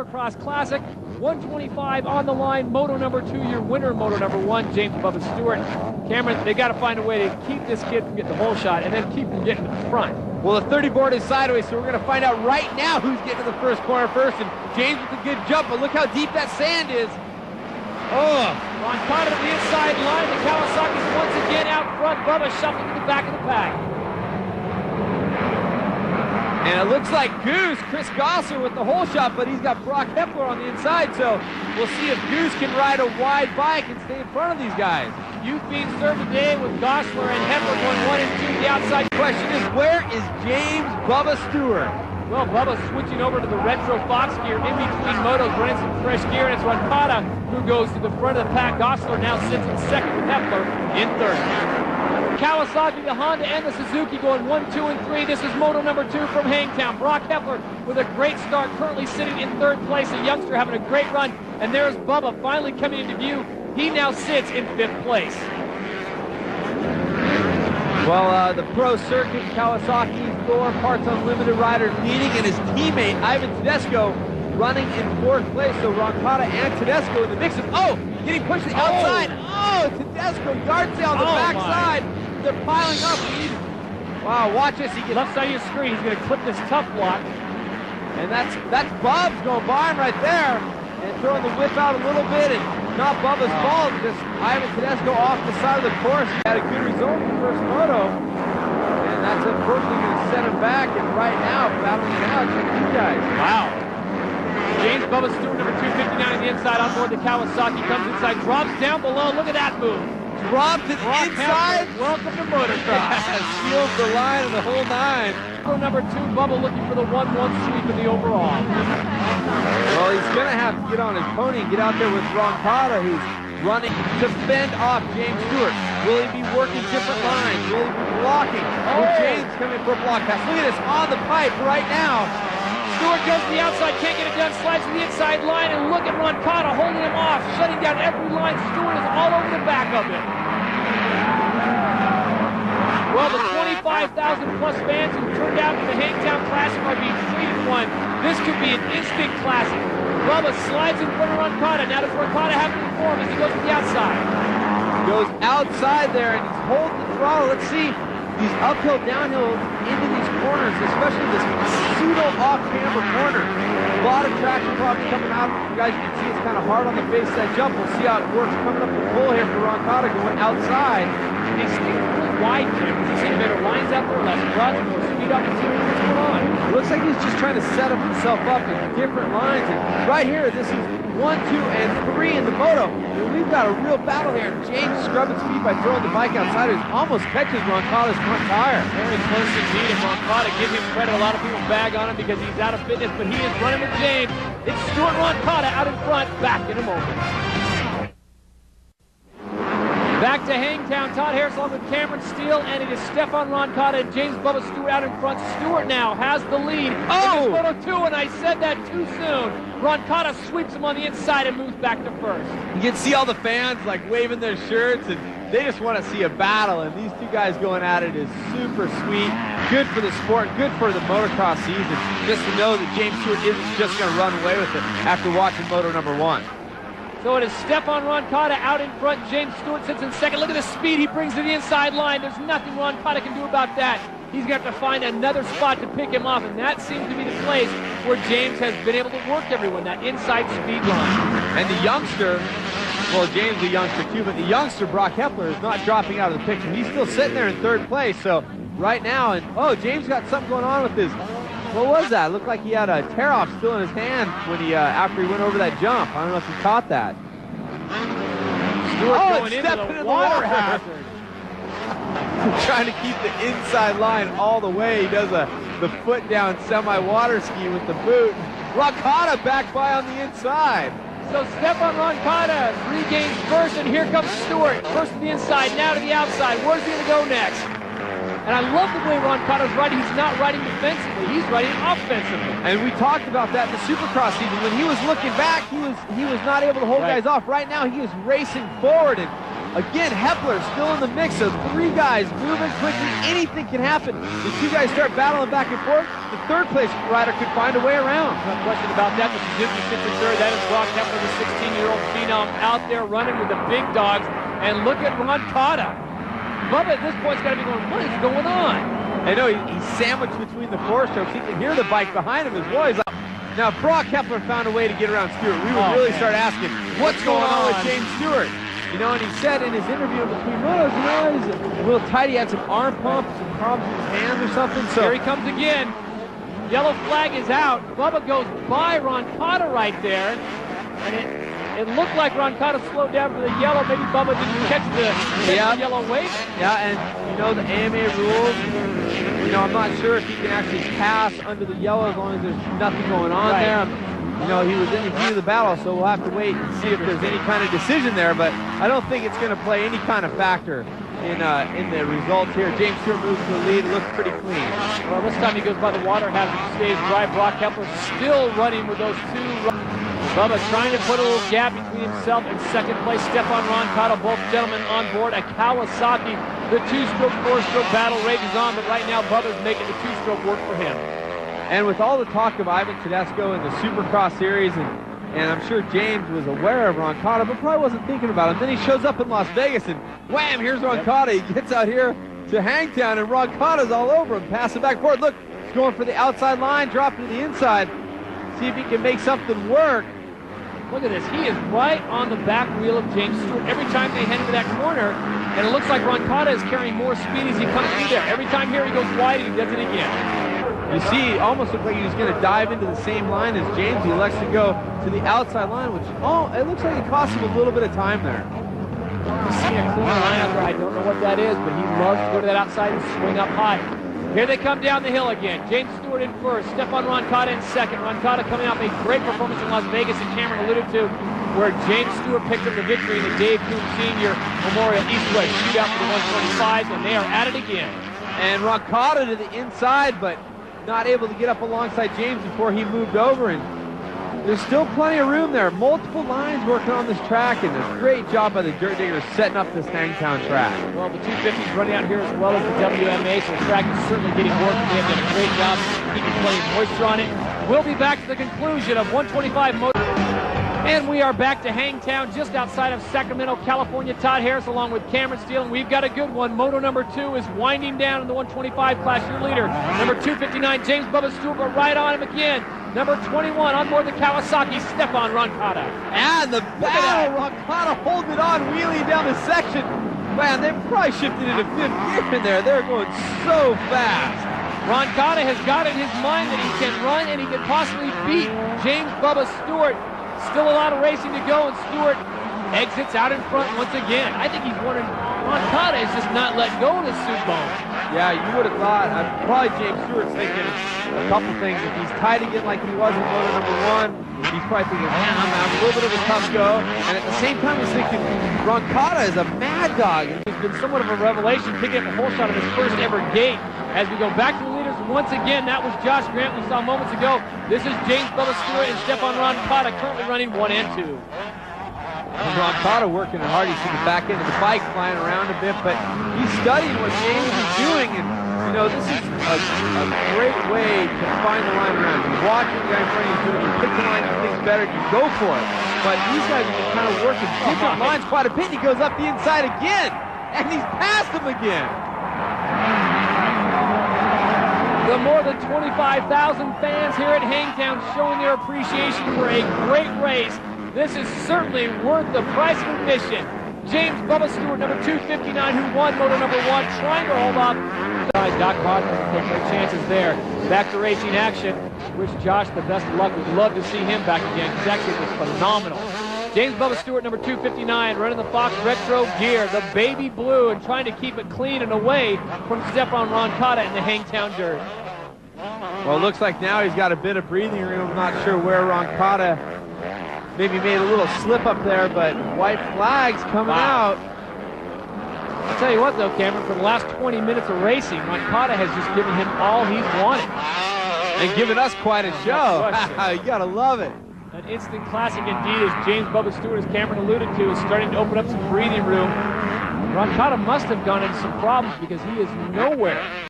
Motocross Classic, 125 on the line, moto number 2, your winner, moto number 1, James Bubba Stewart. Cameron, they got to find a way to keep this kid from getting the whole shot and then keep him getting to the front. Well, the 30 board is sideways, so we're going to find out right now who's getting to the first corner first. And James with a good jump, but look how deep that sand is. Oh, on caught to the inside line. The Kawasaki's once again out front. Bubba shuffling to the back of the pack. And it looks like Goose, Chris Gosler with the whole shot, but he's got Brock Hepler on the inside, so we'll see if Goose can ride a wide bike and stay in front of these guys. Youth being served today with Gosler and Hepler going 1 and 2. The outside question is, where is James Bubba Stewart? Well, Bubba's switching over to the retro Fox gear in between motos, running some fresh gear, and it's Roncada who goes to the front of the pack. Gosler now sits in second with Hepler in third. Kawasaki, the Honda, and the Suzuki going 1, 2, and 3. This is moto number 2 from Hangtown. Brock Hepler with a great start, currently sitting in third place. A youngster having a great run. And there's Bubba finally coming into view. He now sits in 5th place. Well, the pro circuit, Kawasaki, Thor, Parts Unlimited rider leading, and his teammate, Ivan Tedesco, running in 4th place. So Roncada and Tedesco in the mix of, getting pushed to the outside. Oh, Tedesco, yard sale on the backside. They're piling up. Wow, watch this. He gets left side of your screen. He's going to clip this tough block. And that's Bubs going by him right there. And throwing the whip out a little bit. And not Bubba's fault. Just Ivan Tedesco off the side of the course. He had a good result in the first moto. And that's unfortunately going to set him back. And right now, battling it out, check these guys. Wow. James Bubba Stewart, number 259 on the inside, on board the Kawasaki, comes inside, drops down below. Look at that move. Dropped it inside. Welcome to motocross. Seals the line and the whole 9. Number 2, Bubba looking for the 1-1 sweep in the overall. Well, he's going to have to get on his pony and get out there with Roncada, who's running to fend off James Stewart. Will he be working different lines? Will he be blocking? Will James come in for a block pass? Look at this on the pipe right now. Stewart goes to the outside, can't get it done, slides to the inside line, and look at Roncada holding him off, shutting down every line. Stewart is all over the back of it. Well, the 25,000 plus fans who turned out for the Hangtown Classic are being treated one. This could be an instant classic. Bubba slides in front of Roncada. Now does Roncada have to perform as he goes to the outside? Goes outside there, and he's holding the throttle. Let's see these uphill, downhill into these corners, especially this pseudo off-camber corner. A lot of traction probably coming out. You guys can see it's kind of hard on the face of that jump. We'll see how it works coming up the pole here for Roncada going outside. They stay really wide here. He's saying better lines out there, less ruts, more speed up, and see what's going on. It looks like he's just trying to set himself up in different lines. And right here, this is 1, 2, and 3 in the moto. And we've got a real battle here. James scrubbing speed by throwing the bike outside. He almost catches Roncada's front tire. Very close indeed, and Roncada, give him credit. A lot of people bag on him because he's out of fitness, but he is running with James. It's Stewart Roncada out in front. Back in a moment. Back to Hangtown, Todd Harris along with Cameron Steele, and it is Stefan Roncada and James Bubba Stewart out in front. Stewart now has the lead in this Moto 2, and I said that too soon. Roncada sweeps him on the inside and moves back to first. You can see all the fans like waving their shirts, and they just want to see a battle, and these two guys going at it is super sweet. Good for the sport, good for the motocross season, just to know that James Stewart isn't just going to run away with it after watching moto number 1. So it is Stefan Roncada out in front. James Stewart sits in second. Look at the speed he brings to the inside line. There's nothing Roncada can do about that. He's going to have to find another spot to pick him off, and that seems to be the place where James has been able to work everyone, that inside speed line. And the youngster, well, James is a youngster too, but the youngster, Brock Hepler, is not dropping out of the picture. He's still sitting there in 3rd place, so right now, and James got something going on with his, what was that? It looked like he had a tear-off still in his hand when he, after he went over that jump. I don't know if he caught that. Stewart going into the water hazard. Trying to keep the inside line all the way. He does the foot down semi-water ski with the boot. Roncada back by on the inside. So Stefan Roncada regains first, and here comes Stewart. First to the inside, now to the outside. Where's he going to go next? And I love the way Roncada's riding. He's not riding defensively. He's riding offensively. And we talked about that in the Supercross season. When he was looking back, he was not able to hold guys off. Right now, he is racing forward. And Again, Hepler still in the mix, so three guys moving quickly. Anything can happen. The two guys start battling back and forth. The third place rider could find a way around. No question about that. The Suzuki sits in third. That is Brock Hepler, the 16-year-old phenom, out there running with the big dogs. And look at Ron Cotta. Bubba at this point's got to be going, what is going on? I know he's sandwiched between the four strokes. He can hear the bike behind him as well. He's like, now, Brock Hepler found a way to get around Stewart. We would really start asking, what's going on with James Stewart? You know, and he said in his interview between motos, you know, he's a little tight. He had some arm pumps, some problems with his hands or something. So here he comes again. Yellow flag is out. Bubba goes by Ron Cotta right there. And it looked like Ron Cotta slowed down for the yellow. Maybe Bubba didn't catch the yellow wave. Yeah, and you know the AMA rules. You know, I'm not sure if he can actually pass under the yellow as long as there's nothing going on there. You know, he was in the heat of the battle, so we'll have to wait and see if there's any kind of decision there, but I don't think it's going to play any kind of factor in the results here. James Stewart moves to the lead, looks pretty clean. Well, this time he goes by the water hazard, stays dry. Brock Hepler still running with those two. Bubba trying to put a little gap between himself and second place. Stefan Ron Cotta, both gentlemen on board. A Kawasaki, the two-stroke, four-stroke battle rages on, but right now Bubba's making the two-stroke work for him. And with all the talk of Ivan Tedesco in the Supercross series, and I'm sure James was aware of Ron Cotta, but probably wasn't thinking about him. Then he shows up in Las Vegas, and wham, here's Ron Cotta. He gets out here to Hangtown, and Ron Cotta's all over him, passing back and forth. Look, he's going for the outside line, dropping to the inside. See if he can make something work. Look at this. He is right on the back wheel of James Stewart every time they head into that corner, and it looks like Ron Cotta is carrying more speed as he comes through there. Every time here he goes wide, and he does it again. You see, almost looks like he's going to dive into the same line as James. He elects to go to the outside line, which, it looks like it cost him a little bit of time there. You see a clean line out there. I don't know what that is, but he loves to go to that outside and swing up high. Here they come down the hill again. James Stewart in first. Stefan Ron Cotta in second. Ron Cotta coming out, made great performance in Las Vegas, and Cameron alluded to, where James Stewart picked up the victory in the Dave Coon Sr. Memorial East-West Shootout for the 125s, and they are at it again. And Ron Cotta to the inside, but not able to get up alongside James before he moved over, and there's still plenty of room there. Multiple lines working on this track, and a great job by the Dirt Diggers setting up this Hangtown track. Well, the 250's running out here as well as the WMA, so the track is certainly getting work. They have done a great job keeping plenty of moisture on it. We'll be back to the conclusion of 125 motor. And we are back to Hangtown, just outside of Sacramento, California. Todd Harris along with Cameron Steele, and we've got a good one. Moto number 2 is winding down in the 125 class. Your leader, number 259, James Bubba Stewart, but right on him again. Number 21 on board the Kawasaki, Stefan Ron Cotta. And the battle, Ron Cotta holding it on, wheeling down the section. Man, they probably shifted into fifth gear in there. They're going so fast. Ron Cotta has got in his mind that he can run and he can possibly beat James Bubba Stewart. Still a lot of racing to go, and Stewart exits out in front once again. I think he's wondering, Ron Cotta is just not letting go of his suit bone. Yeah, you would have thought, probably James Stewart's thinking a couple things. If he's tight again like he was in motor number 1, he's probably thinking, man, I'm having a little bit of a tough go. And at the same time, he's thinking, Ron Cotta is a mad dog. He's been somewhat of a revelation, picking up a whole shot of his first ever gate. As we go back to the leaders once again, that was Josh Grant we saw moments ago. This is James Bubba Stewart and Stefan Ron Cotta currently running 1 and 2. Ron Cotta working hard. You see the back end of the bike flying around a bit, but he's studying what James is doing, and you know, this is a great way to find the line around. You watch what the guy in front of you is doing, you pick the line you think's better, you go for it. But these guys have been kind of working different lines quite a bit. He goes up the inside again, and he's past him again. The more than 25,000 fans here at Hangtown showing their appreciation for a great race. This is certainly worth the price of admission. James Bubba Stewart, number 259, who won moto number 1, trying to hold off. Doc Hodgson take no chances there. Back to racing action. Wish Josh the best of luck. We'd love to see him back again. His action was phenomenal. James Bubba Stewart, number 259, running the Fox Retro gear, the baby blue, and trying to keep it clean and away from Stefan Ron Cotta in the Hangtown dirt. Well, it looks like now he's got a bit of breathing room. I'm not sure where Ron Cotta maybe made a little slip up there, but white flags coming out. I'll tell you what, though, Cameron, for the last 20 minutes of racing, Ron Cotta has just given him all he's wanted. And given us quite a show. You gotta love it. An instant classic indeed, as James Bubba Stewart, as Cameron alluded to, is starting to open up some breathing room Roncada must have gone into some problems because he is nowhere